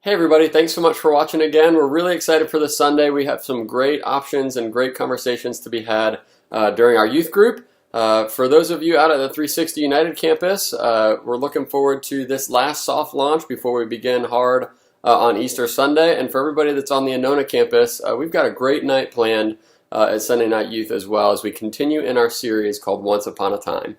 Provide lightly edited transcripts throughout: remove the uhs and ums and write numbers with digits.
Hey everybody, thanks so much for watching again. We're really excited for this Sunday. We have some great options and great conversations to be had during our youth group. For those of you out at the 360 United campus, we're looking forward to this last soft launch before we begin hard on Easter Sunday. And for everybody that's on the Annona campus, we've got a great night planned at Sunday Night Youth as well as we continue in our series called Once Upon a Time.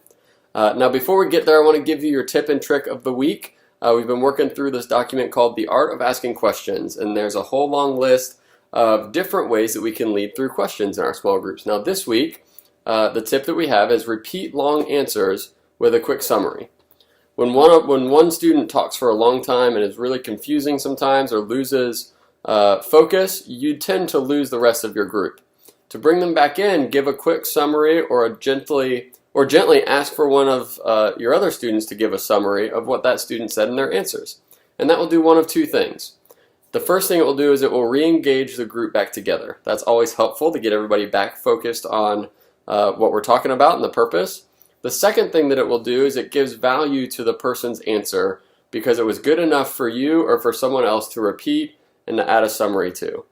Now before we get there, I want to give you your tip and trick of the week. We've been working through this document called The Art of Asking Questions, and there's a whole long list of different ways that we can lead through questions in our small groups. Now this week, the tip that we have is repeat long answers with a quick summary. When one student talks for a long time and is really confusing sometimes or loses focus, you tend to lose the rest of your group. To bring them back in, give a quick summary or gently ask for one of your other students to give a summary of what that student said in their answers. And that will do one of two things. The first thing it will do is it will re-engage the group back together. That's always helpful to get everybody back focused on what we're talking about and the purpose. The second thing that it will do is it gives value to the person's answer because it was good enough for you or for someone else to repeat and to add a summary to.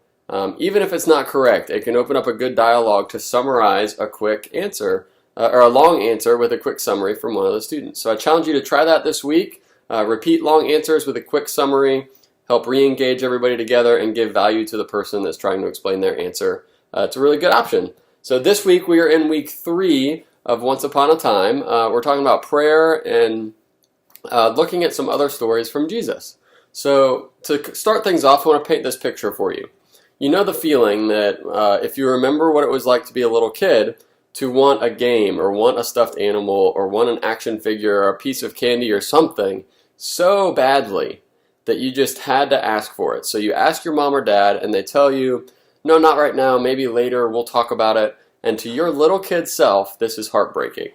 Even if it's not correct, it can open up a good dialogue to summarize a quick answer or a long answer with a quick summary from one of the students. So I challenge you to try that this week. Repeat long answers with a quick summary, help re-engage everybody together and give value to the person that's trying to explain their answer. It's a really good option. So this week we are in week 3 of Once Upon a Time. We're talking about prayer and looking at some other stories from Jesus. So to start things off, I want to paint this picture for you. You know the feeling that if you remember what it was like to be a little kid, to want a game or want a stuffed animal or want an action figure or a piece of candy or something so badly that you just had to ask for it. So you ask your mom or dad and they tell you, no, not right now, maybe later, we'll talk about it. And to your little kid self, this is heartbreaking.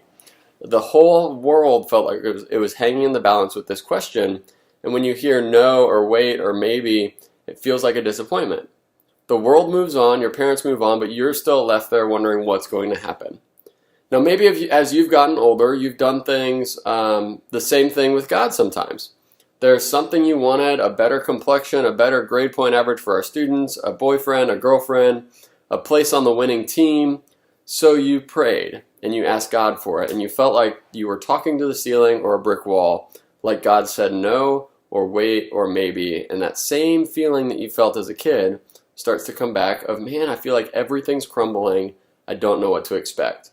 The whole world felt like it was hanging in the balance with this question. And when you hear no or wait or maybe, it feels like a disappointment. The world moves on, your parents move on, but you're still left there wondering what's going to happen. Now maybe as you've gotten older, you've done things, the same thing with God sometimes. There's something you wanted, a better complexion, a better grade point average for our students, a boyfriend, a girlfriend, a place on the winning team. So you prayed and you asked God for it and you felt like you were talking to the ceiling or a brick wall, like God said no or wait or maybe, and that same feeling that you felt as a kid starts to come back of, man, I feel like everything's crumbling. I don't know what to expect.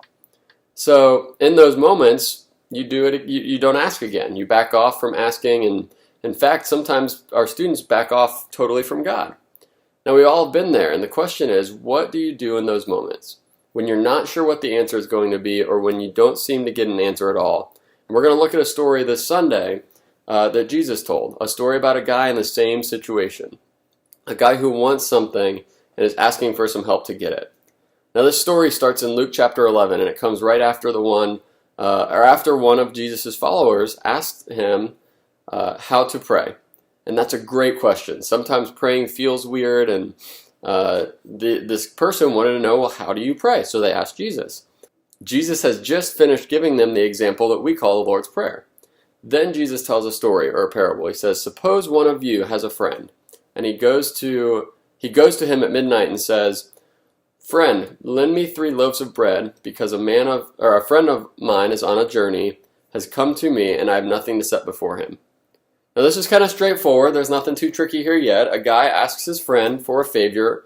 So in those moments, you do it. You don't ask again. You back off from asking, and in fact, sometimes our students back off totally from God. Now we've all been there, and the question is, what do you do in those moments when you're not sure what the answer is going to be, or when you don't seem to get an answer at all? And we're going to look at a story this Sunday that Jesus told, a story about a guy in the same situation. A guy who wants something and is asking for some help to get it. Now this story starts in Luke chapter 11, and it comes right after after one of Jesus' followers asked him how to pray. And that's a great question. Sometimes praying feels weird, and this person wanted to know, well, how do you pray? So they asked Jesus. Jesus has just finished giving them the example that we call the Lord's Prayer. Then Jesus tells a story or a parable. He says, suppose one of you has a friend, and he goes to him at midnight and says, friend, lend me 3 loaves of bread because a friend of mine is on a journey, has come to me, and I have nothing to set before him. Now this is kind of straightforward. There's nothing too tricky here yet. A guy asks his friend for a favor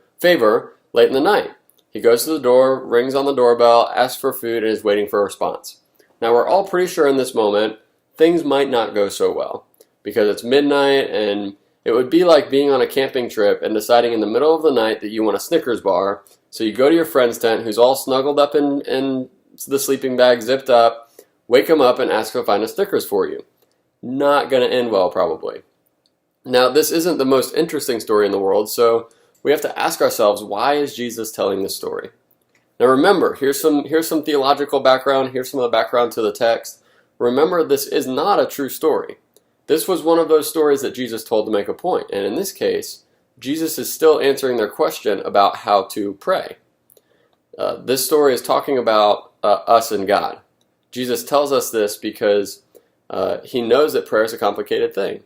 late in the night. He goes to the door, rings on the doorbell, asks for food, and is waiting for a response. Now we're all pretty sure in this moment things might not go so well because it's midnight, and it would be like being on a camping trip and deciding in the middle of the night that you want a Snickers bar. So you go to your friend's tent who's all snuggled up in the sleeping bag, zipped up, wake him up and ask to find a Snickers for you. Not going to end well, probably. Now, this isn't the most interesting story in the world, so we have to ask ourselves, why is Jesus telling this story? Now remember, here's some theological background, here's some of the background to the text. Remember, this is not a true story. This was one of those stories that Jesus told to make a point, and in this case, Jesus is still answering their question about how to pray. This story is talking about us and God. Jesus tells us this because he knows that prayer is a complicated thing.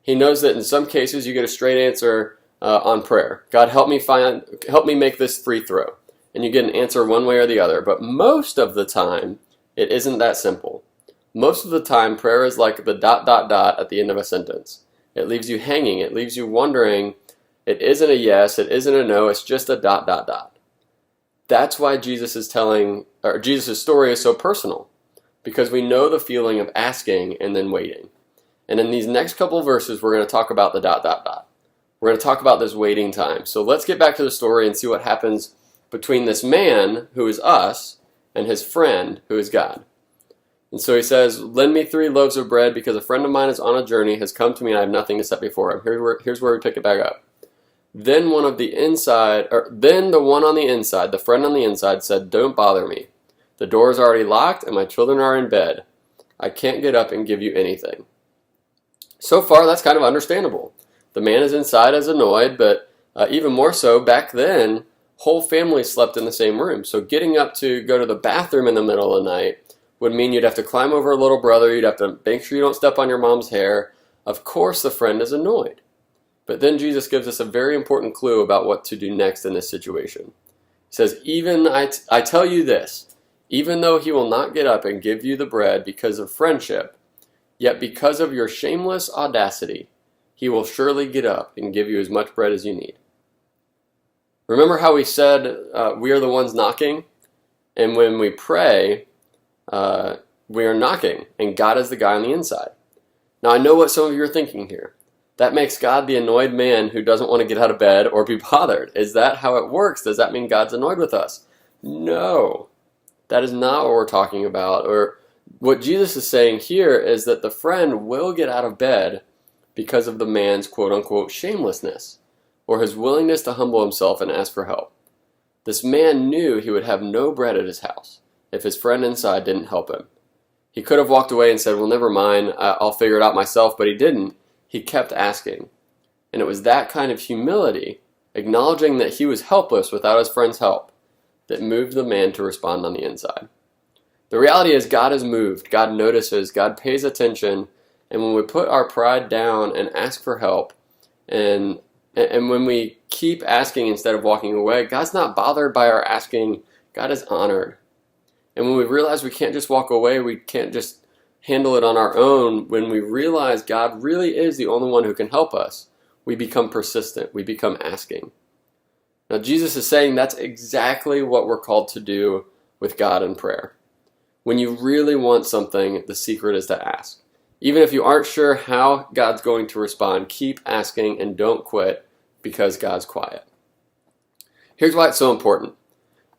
He knows that in some cases you get a straight answer on prayer. God, help me make this free throw. And you get an answer one way or the other. But most of the time, it isn't that simple. Most of the time, prayer is like the ... at the end of a sentence. It leaves you hanging. It leaves you wondering. It isn't a yes. It isn't a no. It's just a ... That's why Jesus' story is so personal. Because we know the feeling of asking and then waiting. And in these next couple of verses, we're going to talk about the ... We're going to talk about this waiting time. So let's get back to the story and see what happens between this man, who is us, and his friend, who is God. And so he says, lend me 3 loaves of bread because a friend of mine is on a journey, has come to me, and I have nothing to set before him. Here's where we pick it back up. Then the one on the inside, the friend on the inside said, don't bother me. The door is already locked and my children are in bed. I can't get up and give you anything. So far, that's kind of understandable. The man is inside as annoyed, but even more so, back then, whole families slept in the same room. So getting up to go to the bathroom in the middle of the night would mean you'd have to climb over a little brother, you'd have to make sure you don't step on your mom's hair. Of course the friend is annoyed. But then Jesus gives us a very important clue about what to do next in this situation. He says, I tell you this, even though he will not get up and give you the bread because of friendship, yet because of your shameless audacity, he will surely get up and give you as much bread as you need. Remember how we said we are the ones knocking? And when we pray, we are knocking, and God is the guy on the inside. Now, I know what some of you are thinking here. That makes God the annoyed man who doesn't want to get out of bed or be bothered. Is that how it works? Does that mean God's annoyed with us? No, that is not what we're talking about. Or what Jesus is saying here is that the friend will get out of bed because of the man's quote-unquote shamelessness, or his willingness to humble himself and ask for help. This man knew he would have no bread at his house if his friend inside didn't help him. He could have walked away and said, well, never mind, I'll figure it out myself, but he didn't. He kept asking. And it was that kind of humility, acknowledging that he was helpless without his friend's help, that moved the man to respond on the inside. The reality is God is moved, God notices, God pays attention, and when we put our pride down and ask for help, and when we keep asking instead of walking away, God's not bothered by our asking, God is honored. And when we realize we can't just walk away, we can't just handle it on our own, when we realize God really is the only one who can help us, we become persistent, we become asking. Now Jesus is saying that's exactly what we're called to do with God in prayer. When you really want something, the secret is to ask. Even if you aren't sure how God's going to respond, keep asking and don't quit because God's quiet. Here's why it's so important.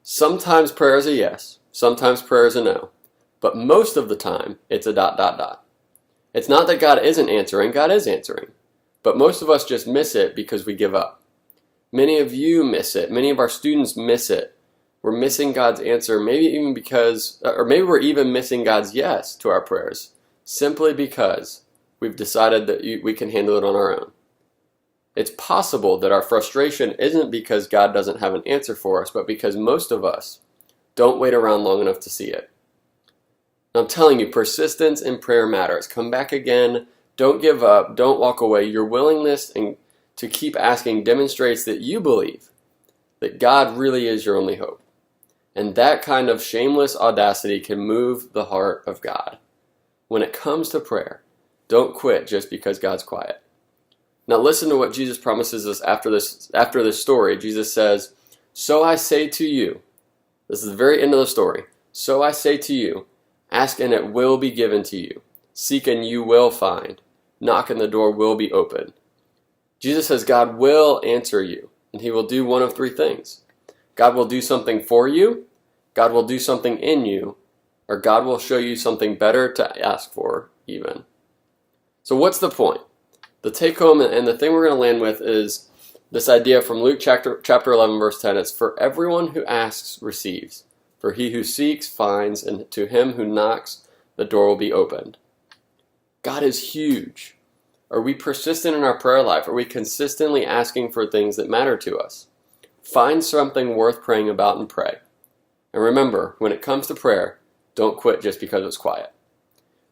Sometimes prayer is a yes, sometimes prayer is a no, but most of the time it's a ... It's not that God isn't answering, God is answering, but most of us just miss it because we give up. Many of you miss it, many of our students miss it. We're missing God's answer, maybe we're even missing God's yes to our prayers, simply because we've decided that we can handle it on our own. It's possible that our frustration isn't because God doesn't have an answer for us, but because most of us don't wait around long enough to see it. I'm telling you, persistence in prayer matters. Come back again. Don't give up. Don't walk away. Your willingness to keep asking demonstrates that you believe that God really is your only hope. And that kind of shameless audacity can move the heart of God. When it comes to prayer, don't quit just because God's quiet. Now listen to what Jesus promises us after this story. Jesus says, so I say to you, this is the very end of the story, so I say to you, ask and it will be given to you. Seek and you will find. Knock and the door will be opened. Jesus says God will answer you, and he will do one of 3 things. God will do something for you, God will do something in you, or God will show you something better to ask for even. So what's the point? The take home and the thing we're going to land with is this idea from Luke chapter 11 verse 10. It's for everyone who asks receives. For he who seeks finds, and to him who knocks the door will be opened. God is huge. Are we persistent in our prayer life? Are we consistently asking for things that matter to us? Find something worth praying about and pray. And remember, when it comes to prayer, don't quit just because it's quiet.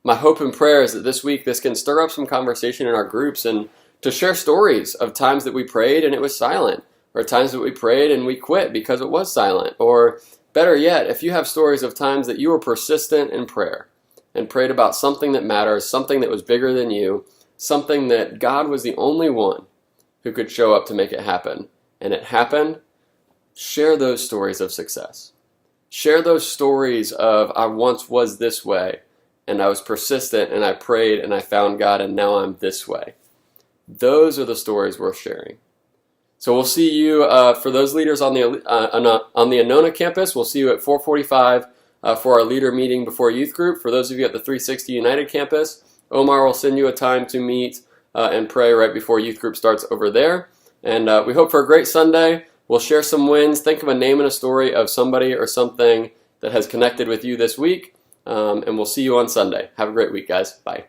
my hope and prayer is that this week this can stir up some conversation in our groups and to share stories of times that we prayed and it was silent, or times that we prayed and we quit because it was silent, or better yet, if you have stories of times that you were persistent in prayer and prayed about something that matters, something that was bigger than you, something that God was the only one who could show up to make it happen, and it happened, share those stories of success. Share those stories of, I once was this way, and I was persistent, and I prayed, and I found God, and now I'm this way. Those are the stories worth sharing. So we'll see you, for those leaders on the Annona campus, we'll see you at 4:45 for our leader meeting before youth group. For those of you at the 360 United campus, Omar will send you a time to meet and pray right before youth group starts over there. And we hope for a great Sunday. We'll share some wins. Think of a name and a story of somebody or something that has connected with you this week. And we'll see you on Sunday. Have a great week, guys. Bye.